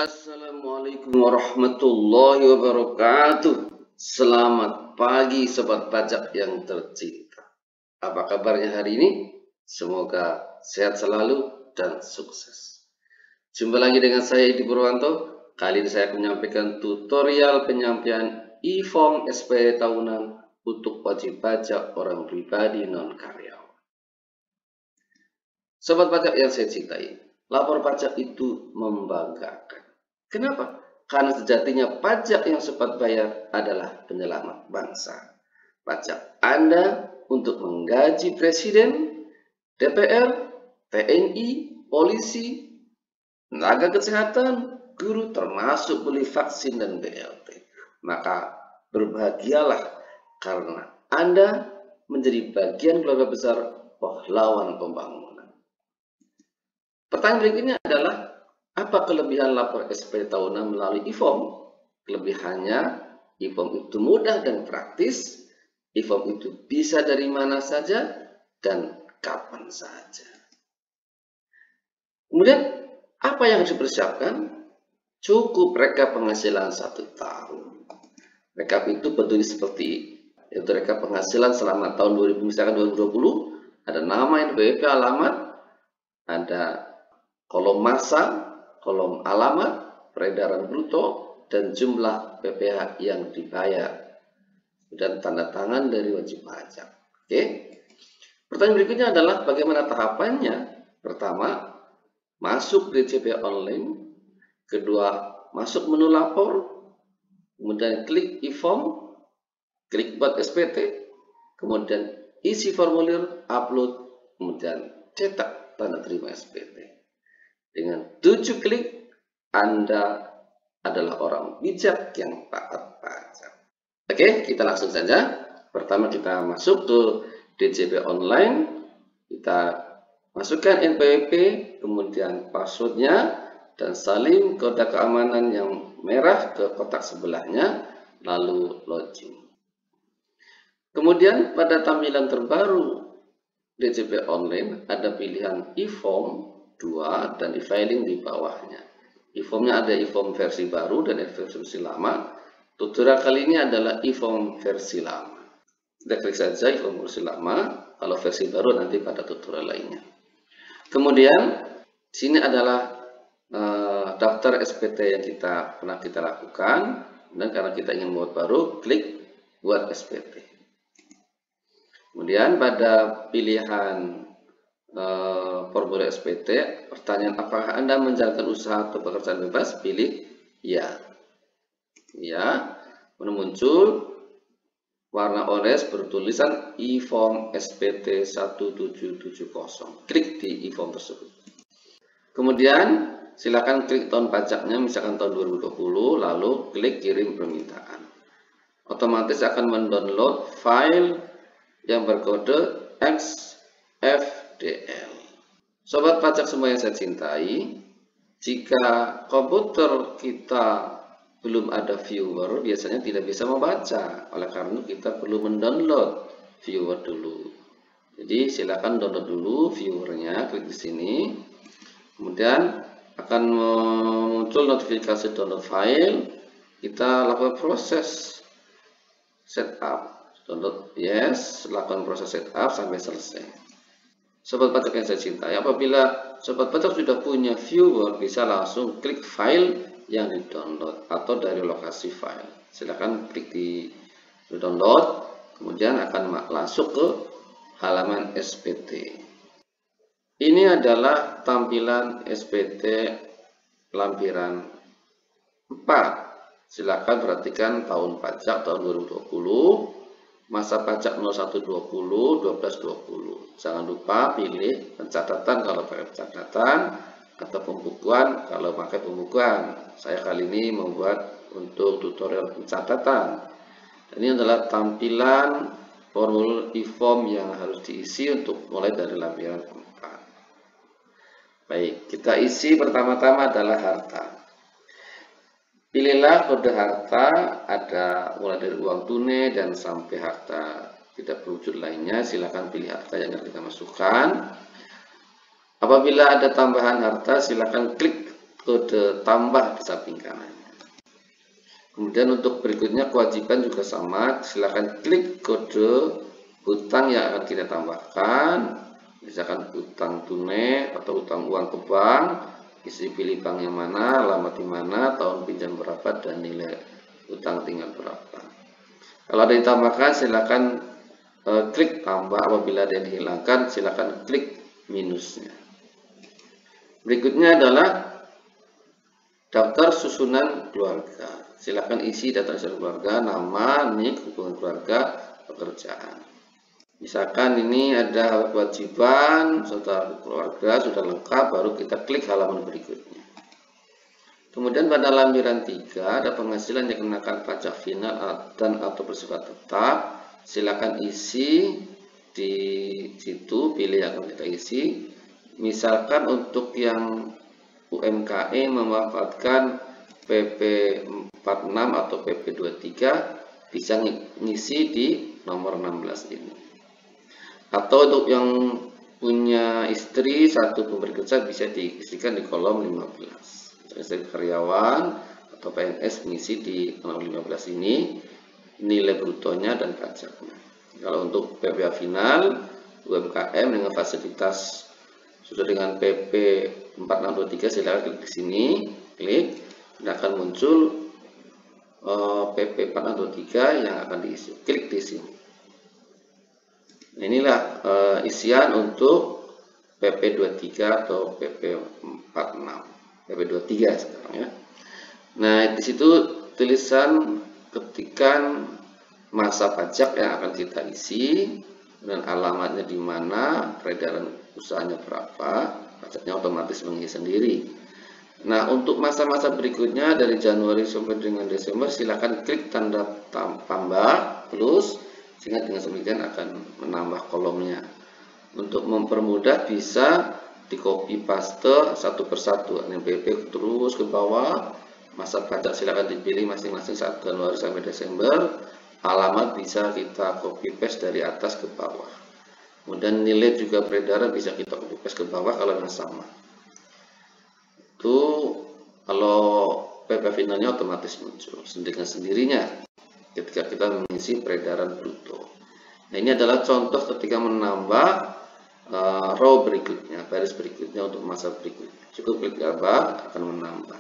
Assalamualaikum warahmatullahi wabarakatuh. Selamat pagi sobat pajak yang tercinta. Apa kabarnya hari ini? Semoga sehat selalu dan sukses. Jumpa lagi dengan saya Edi Purwanto. Kali ini saya akan menyampaikan tutorial penyampaian e-form SPT tahunan untuk wajib pajak orang pribadi non karyawan. Sobat pajak yang saya cintai, lapor pajak itu membanggakan. Kenapa? Karena sejatinya pajak yang sempat bayar adalah penyelamat bangsa. Pajak Anda untuk menggaji presiden, DPR, TNI, polisi, tenaga kesehatan, guru, termasuk beli vaksin dan BLT. Maka berbahagialah karena Anda menjadi bagian keluarga besar pahlawan pembangunan. Pertanyaan berikutnya adalah, apa kelebihan lapor SPT tahunan melalui e-form? Kelebihannya, e-form itu mudah dan praktis, e-form itu bisa dari mana saja dan kapan saja. Kemudian, apa yang harus dipersiapkan? Cukup rekap penghasilan 1 tahun. Rekap itu bentuknya seperti yaitu rekap penghasilan selama tahun 2020, ada nama NPWP, alamat, ada kolom masa, kolom alamat, peredaran bruto, dan jumlah PPh yang dibayar, dan tanda tangan dari wajib pajak. Oke. Pertanyaan berikutnya adalah bagaimana tahapannya? Pertama, masuk DJP online. Kedua, masuk menu lapor. Kemudian klik e-form, klik buat SPT. Kemudian isi formulir, upload, kemudian cetak tanda terima SPT. Dengan 7 klik, Anda adalah orang bijak yang taat pajak. Oke, kita langsung saja. Pertama kita masuk ke DJP online. Kita masukkan NPWP, kemudian passwordnya, dan salin kode keamanan yang merah ke kotak sebelahnya, lalu login. Kemudian pada tampilan terbaru DJP online ada pilihan e-form 2 dan e-filing di bawahnya. E-formnya ada e-form versi baru dan versi lama. Tutorial kali ini adalah e-form versi lama. Kita klik saja e-form versi lama. Kalau versi baru nanti pada tutorial lainnya. Kemudian sini adalah daftar SPT yang pernah kita lakukan. Dan karena kita ingin membuat baru, klik buat SPT. Kemudian pada pilihan formulir SPT, pertanyaan apakah Anda menjalankan usaha atau pekerjaan bebas, pilih ya. Ya, muncul warna orange bertulisan e-form SPT 1770. Klik di e-form tersebut. Kemudian silakan klik tahun pajaknya, misalkan tahun 2020, lalu klik kirim permintaan. Otomatis akan mendownload file yang berkode XFDL. Sobat pajak semua yang saya cintai, jika komputer kita belum ada viewer, biasanya tidak bisa membaca. Oleh karena itu kita perlu mendownload viewer dulu. Jadi silakan download dulu viewernya, klik di sini. Kemudian akan muncul notifikasi download file. Kita lakukan proses setup. Download yes, lakukan proses setup sampai selesai. Sobat pajak yang saya cintai, apabila sobat pajak sudah punya viewer, bisa langsung klik file yang di-download atau dari lokasi file. Silakan klik di download, kemudian akan masuk ke halaman SPT. Ini adalah tampilan SPT lampiran 4. Silakan perhatikan tahun pajak tahun 2020. Masa pajak 0120, 1220. Jangan lupa pilih pencatatan kalau pakai pencatatan atau pembukuan kalau pakai pembukuan. Saya kali ini membuat untuk tutorial pencatatan. Ini adalah tampilan formulir e-form yang harus diisi untuk mulai dari lampiran 4. Baik, kita isi pertama-tama adalah harta. Pilihlah kode harta, ada mulai dari uang tunai dan sampai harta tidak berwujud lainnya. Silakan pilih harta yang akan kita masukkan. Apabila ada tambahan harta, silakan klik kode tambah di samping kanannya. Kemudian untuk berikutnya kewajiban juga sama, silakan klik kode hutang yang akan kita tambahkan, misalkan hutang tunai atau hutang uang ke bank, isi pilih bank yang mana, alamat di mana, tahun pinjam berapa, dan nilai hutang tinggal berapa. Kalau ada yang ditambahkan silakan klik tambah, apabila ada yang dihilangkan silakan klik minusnya. Berikutnya adalah daftar susunan keluarga. Silakan isi daftar susunan keluarga, nama, nik, hubungan keluarga, pekerjaan. Misalkan ini ada kewajiban serta keluarga sudah lengkap, baru kita klik halaman berikutnya. Kemudian pada lampiran 3 ada penghasilan yang dikenakan pajak final dan atau bersifat tetap. Silakan isi di situ, pilih yang akan kita isi. Misalkan untuk yang UMKM memanfaatkan PP 46 atau PP 23 bisa ngisi di nomor 16 ini. Atau untuk yang punya istri satu pemberi kerja bisa diisikan di kolom 15. Istri karyawan atau PNS mengisi di kolom 15 ini nilai brutonya dan pajaknya. Kalau untuk PPh final UMKM dengan fasilitas sudah dengan PP 4623 silakan klik di sini, klik, dan akan muncul PP 4623 yang akan diisi. Klik di sini. Nah, inilah isian untuk PP 23 atau PP 46. PP 23 sekarang ya. Nah, di situ tulisan ketikan masa pajak yang akan kita isi dan alamatnya di mana, peredaran usahanya berapa, pajaknya otomatis mengisi sendiri. Nah, untuk masa-masa berikutnya dari Januari sampai dengan Desember silakan klik tanda tambah plus sehingga dengan demikian akan menambah kolomnya. Untuk mempermudah bisa di copy paste satu persatu, NPWP terus ke bawah. Masa pajak silakan dipilih masing-masing saat Januari sampai Desember. Alamat bisa kita copy paste dari atas ke bawah. Kemudian nilai juga peredaran bisa kita copy paste ke bawah kalau yang sama. Itu kalau PP finalnya otomatis muncul dengan sendirinya ketika kita mengisi peredaran bruto. Nah, ini adalah contoh ketika menambah row berikutnya, baris berikutnya untuk masa berikutnya. Cukup klik gambar akan menambah.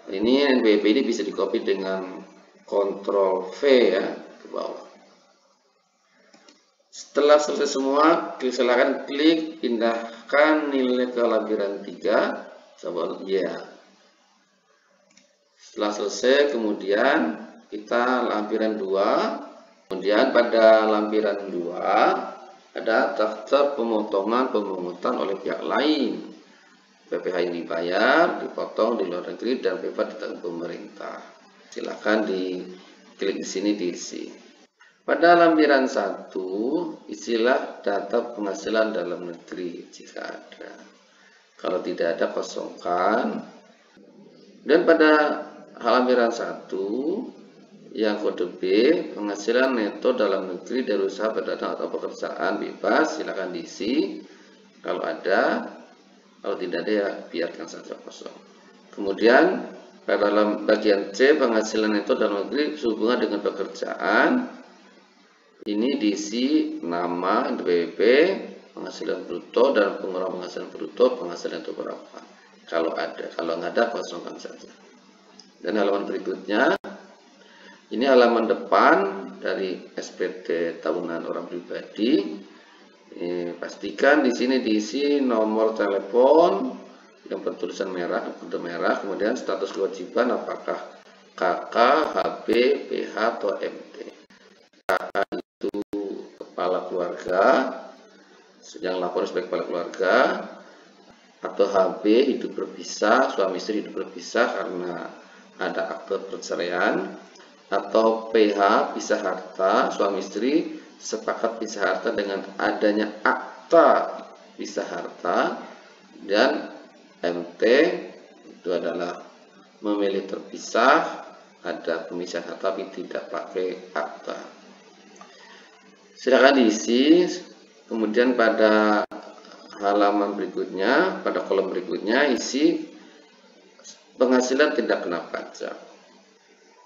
Ini NPWP ini bisa di copy dengan Ctrl V ya ke bawah. Setelah selesai semua, silakan klik pindahkan nilai ke lampiran 3. Coba ya. Setelah selesai, kemudian kita lampiran 2. Kemudian pada lampiran 2 ada daftar pemotongan pemungutan oleh pihak lain. PPh yang dibayar, dipotong di luar negeri, dan PPh ditanggung pemerintah. Silakan diklik di sini diisi. Pada lampiran 1, isilah data penghasilan dalam negeri jika ada. Kalau tidak ada, kosongkan. Dan pada lampiran 1 yang kode B, penghasilan neto dalam negeri dari usaha perdagangan atau pekerjaan bebas, silakan diisi. Kalau ada, kalau tidak ada ya biarkan saja kosong. Kemudian pada dalam bagian C, penghasilan neto dalam negeri sehubungan dengan pekerjaan, ini diisi nama, NPWP, penghasilan bruto, dan pengurangan penghasilan bruto, penghasilan neto berapa. Kalau ada, kalau nggak ada kosongkan saja. Dan halaman berikutnya, ini halaman depan dari SPT tahunan orang pribadi. Pastikan di sini diisi nomor telepon yang bertulisan merah, kode merah, kemudian status kewajiban apakah KK, HB, PH atau MT. KK itu kepala keluarga, yang lapor sebagai kepala keluarga, atau HB hidup berpisah, suami istri hidup berpisah karena ada akte perceraian, atau PH pisah harta, suami istri sepakat pisah harta dengan adanya akta pisah harta, dan MT itu adalah memilih terpisah, ada pemisahan harta tapi tidak pakai akta. Silakan diisi. Kemudian pada halaman berikutnya, pada kolom berikutnya isi penghasilan tidak kena pajak.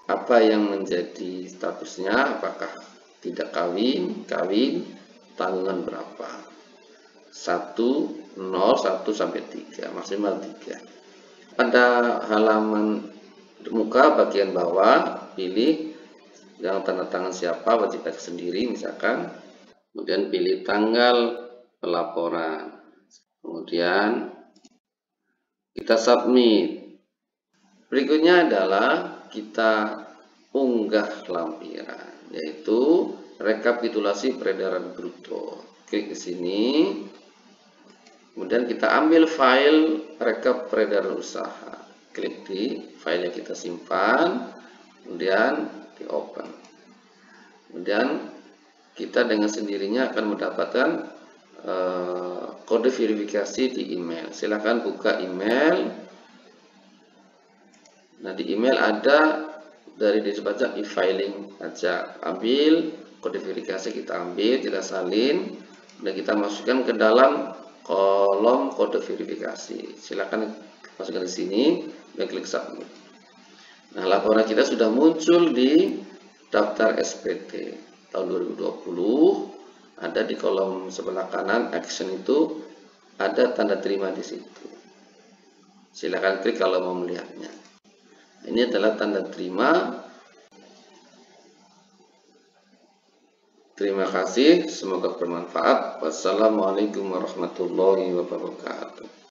Apa yang menjadi statusnya? Apakah tidak kawin, kawin, tanggungan berapa? 1, 0, 1 sampai 3, maksimal 3. Pada halaman muka bagian bawah, pilih yang tanda tangan siapa, wajib pajak sendiri misalkan. Kemudian pilih tanggal pelaporan. Kemudian kita submit. Berikutnya adalah kita unggah lampiran, yaitu rekapitulasi peredaran bruto. Klik di sini. Kemudian kita ambil file rekap peredaran usaha. Klik di file yang kita simpan. Kemudian di open. Kemudian kita dengan sendirinya akan mendapatkan kode verifikasi di email. Silahkan buka email. Nah, di email ada dari Dirjen Pajak e-filing aja. Ambil kode verifikasi, kita ambil, kita salin, dan kita masukkan ke dalam kolom kode verifikasi. Silakan masukkan di sini dan klik submit. Nah, laporan kita sudah muncul di daftar SPT tahun 2020. Ada di kolom sebelah kanan action itu ada tanda terima di situ. Silakan klik kalau mau melihatnya. Ini adalah tanda terima. Terima kasih, semoga bermanfaat. Wassalamualaikum warahmatullahi wabarakatuh.